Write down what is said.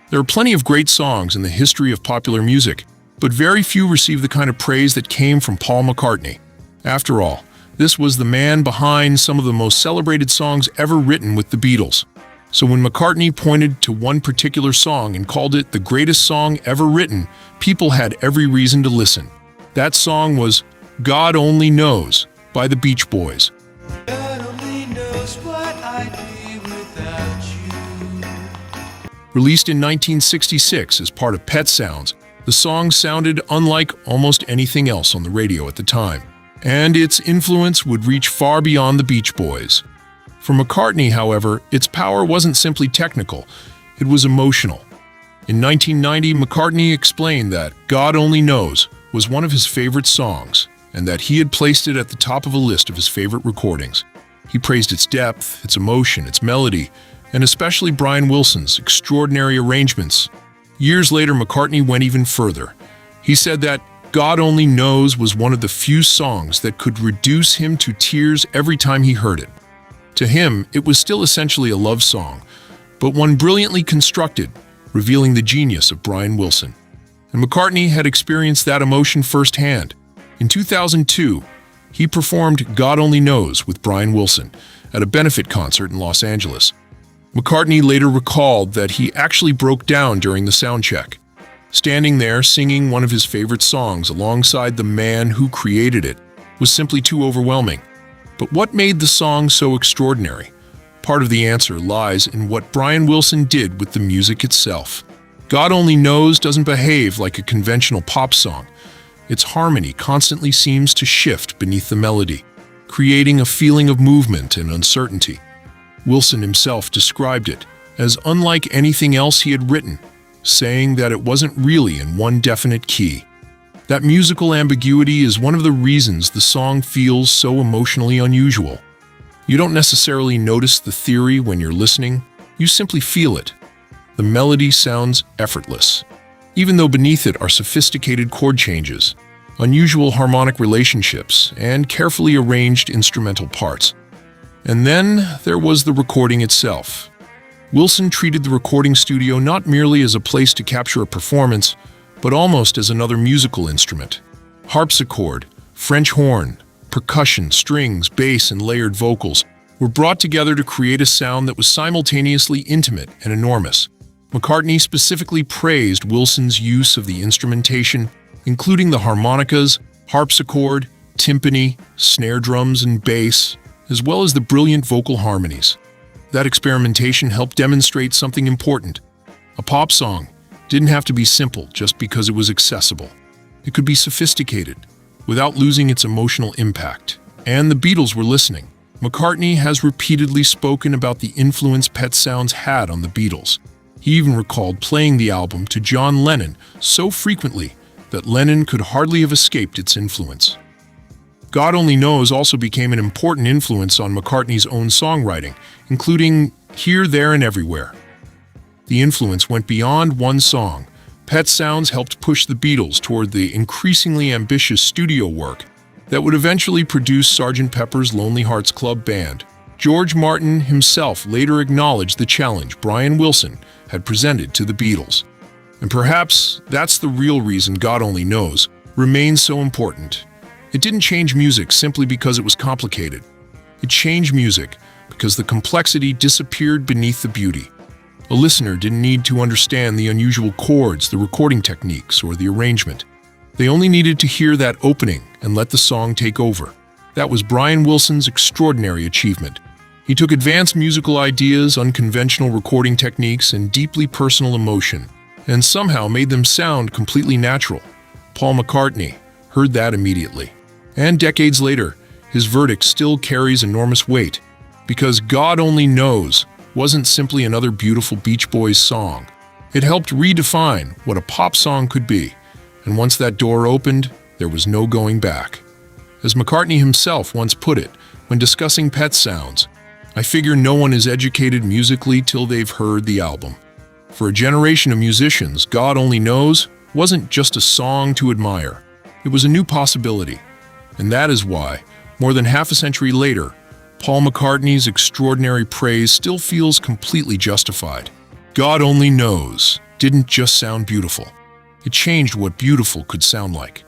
There are plenty of great songs in the history of popular music, but very few receive the kind of praise that came from Paul McCartney. After all, this was the man behind some of the most celebrated songs ever written with the Beatles. So when McCartney pointed to one particular song and called it the greatest song ever written, people had every reason to listen. That song was God Only Knows by the Beach Boys. God only knows what I'd be without you. Released in 1966 as part of Pet Sounds, the song sounded unlike almost anything else on the radio at the time, and its influence would reach far beyond the Beach Boys. For McCartney, however, its power wasn't simply technical, it was emotional. In 1990, McCartney explained that God Only Knows was one of his favorite songs, and that he had placed it at the top of a list of his favorite recordings. He praised its depth, its emotion, its melody, and especially Brian Wilson's extraordinary arrangements. Years later, McCartney went even further. He said that God Only Knows was one of the few songs that could reduce him to tears every time he heard it. To him, it was still essentially a love song, but one brilliantly constructed, revealing the genius of Brian Wilson. And McCartney had experienced that emotion firsthand. In 2002, he performed God Only Knows with Brian Wilson at a benefit concert in Los Angeles. McCartney later recalled that he actually broke down during the soundcheck. Standing there singing one of his favorite songs alongside the man who created it was simply too overwhelming. But what made the song so extraordinary? Part of the answer lies in what Brian Wilson did with the music itself. God Only Knows doesn't behave like a conventional pop song. Its harmony constantly seems to shift beneath the melody, creating a feeling of movement and uncertainty. Wilson himself described it as unlike anything else he had written, saying that it wasn't really in one definite key. That musical ambiguity is one of the reasons the song feels so emotionally unusual. You don't necessarily notice the theory when you're listening, you simply feel it. The melody sounds effortless, even though beneath it are sophisticated chord changes, unusual harmonic relationships, and carefully arranged instrumental parts. And then there was the recording itself. Wilson treated the recording studio not merely as a place to capture a performance, but almost as another musical instrument. Harpsichord, French horn, percussion, strings, bass, and layered vocals were brought together to create a sound that was simultaneously intimate and enormous. McCartney specifically praised Wilson's use of the instrumentation, including the harmonicas, harpsichord, timpani, snare drums, and bass, as well as the brilliant vocal harmonies. That experimentation helped demonstrate something important. A pop song didn't have to be simple just because it was accessible. It could be sophisticated, without losing its emotional impact. And the Beatles were listening. McCartney has repeatedly spoken about the influence Pet Sounds had on the Beatles. He even recalled playing the album to John Lennon so frequently that Lennon could hardly have escaped its influence. God Only Knows also became an important influence on McCartney's own songwriting, including Here, There, and Everywhere. The influence went beyond one song. Pet Sounds helped push the Beatles toward the increasingly ambitious studio work that would eventually produce Sgt. Pepper's Lonely Hearts Club Band. George Martin himself later acknowledged the challenge Brian Wilson had presented to the Beatles. And perhaps that's the real reason God Only Knows remains so important. It didn't change music simply because it was complicated. It changed music because the complexity disappeared beneath the beauty. A listener didn't need to understand the unusual chords, the recording techniques, or the arrangement. They only needed to hear that opening and let the song take over. That was Brian Wilson's extraordinary achievement. He took advanced musical ideas, unconventional recording techniques, and deeply personal emotion, and somehow made them sound completely natural. Paul McCartney heard that immediately. And decades later, his verdict still carries enormous weight, because God Only Knows wasn't simply another beautiful Beach Boys song. It helped redefine what a pop song could be, and once that door opened, there was no going back. As McCartney himself once put it, when discussing Pet Sounds, I figure no one is educated musically till they've heard the album. For a generation of musicians, God Only Knows wasn't just a song to admire. It was a new possibility. And that is why, more than half a century later, Paul McCartney's extraordinary praise still feels completely justified. God Only Knows didn't just sound beautiful. It changed what beautiful could sound like.